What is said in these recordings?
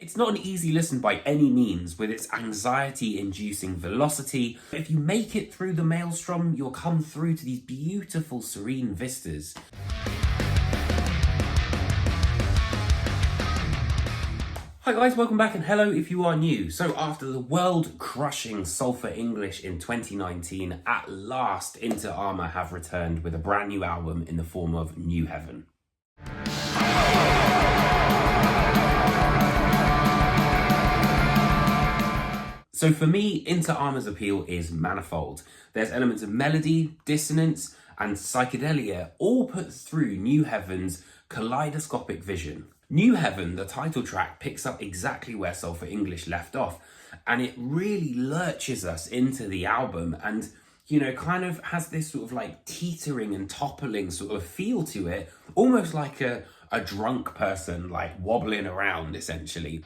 It's not an easy listen by any means, with its anxiety-inducing velocity. If you make it through the maelstrom, you'll come through to these beautiful, serene vistas. Hi guys, welcome back, and hello if you are new. So after the world-crushing Sulphur English in 2019, at last Into ARMA have returned with a brand new album in the form of New Heaven. So for me, Into ARMA's appeal is manifold. There's elements of melody, dissonance, and psychedelia all put through New Heaven's kaleidoscopic vision. New Heaven, the title track, picks up exactly where Sulphur English left off, and it really lurches us into the album and, you know, kind of has this sort of like teetering and toppling sort of feel to it, almost like a drunk person like wobbling around essentially.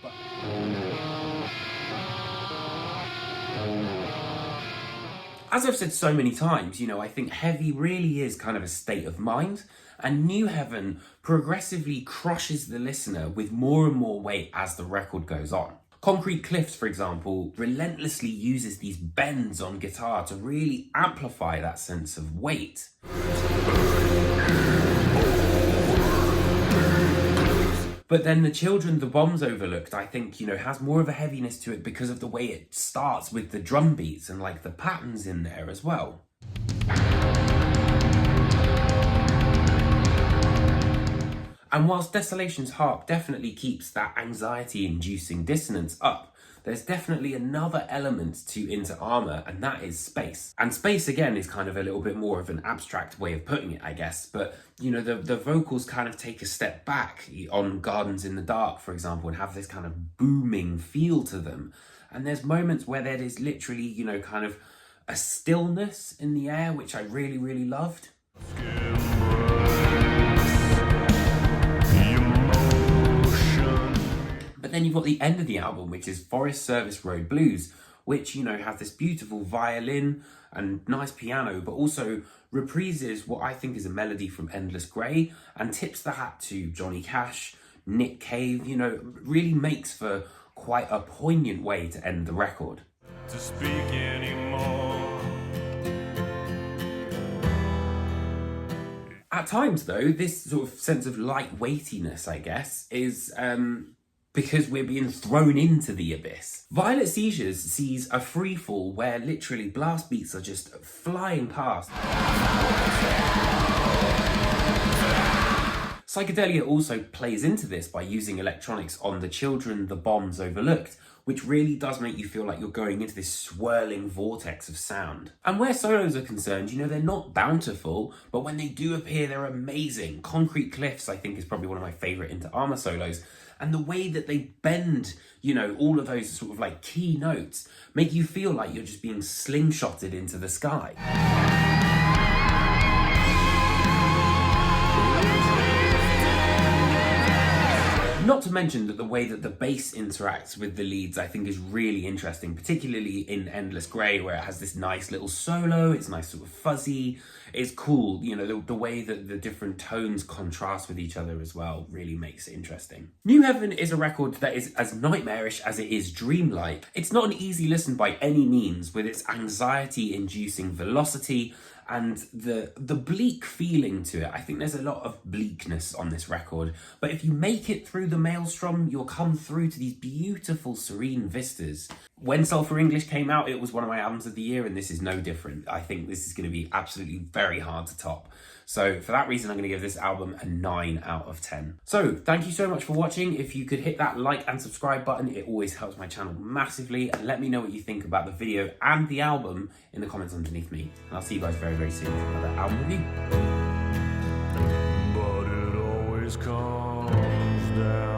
As I've said so many times, you know, I think heavy really is kind of a state of mind, and New Heaven progressively crushes the listener with more and more weight as the record goes on. Concrete Cliffs, for example, relentlessly uses these bends on guitar to really amplify that sense of weight. But then The Children the Bombs Overlooked, I think, you know, has more of a heaviness to it because of the way it starts with the drum beats and like the patterns in there as well. And whilst Desolation's Harp definitely keeps that anxiety-inducing dissonance up, there's definitely another element to Into ARMA, and that is space. And space, again, is kind of a little bit more of an abstract way of putting it, I guess. But, you know, the vocals kind of take a step back on Gardens in the Dark, for example, and have this kind of booming feel to them. And there's moments where there is literally, you know, kind of a stillness in the air, which I really, really loved. But then you've got the end of the album, which is Forest Service Road Blues, which, you know, has this beautiful violin and nice piano, but also reprises what I think is a melody from Endless Grey and tips the hat to Johnny Cash, Nick Cave, you know, really makes for quite a poignant way to end the record. To speak anymore. At times, though, this sort of sense of light weightiness, I guess, is because we're being thrown into the abyss. Violet Seizures sees a free fall where literally blast beats are just flying past. Psychedelia also plays into this by using electronics on The Children the Bombs Overlooked, which really does make you feel like you're going into this swirling vortex of sound. And where solos are concerned, you know, they're not bountiful, but when they do appear, they're amazing. Concrete Cliffs, I think, is probably one of my favourite Into ARMA solos. And the way that they bend, you know, all of those sort of like key notes make you feel like you're just being slingshotted into the sky. Not to mention that the way that the bass interacts with the leads I think is really interesting, particularly in Endless Grey, where it has this nice little solo, it's nice sort of fuzzy, it's cool, you know, the way that the different tones contrast with each other as well really makes it interesting. New Heaven is a record that is as nightmarish as it is dreamlike. It's not an easy listen by any means, with its anxiety-inducing velocity and the bleak feeling to it. I think there's a lot of bleakness on this record, but if you make it through the maelstrom, you'll come through to these beautiful, serene vistas. When Sulphur English came out, it was one of my albums of the year, and this is no different. I think this is going to be absolutely very hard to top. So for that reason, I'm going to give this album a 9 out of 10. So thank you so much for watching. If you could hit that like and subscribe button, it always helps my channel massively. And let me know what you think about the video and the album in the comments underneath me. And I'll see you guys very, very soon for another album review. But it always comes down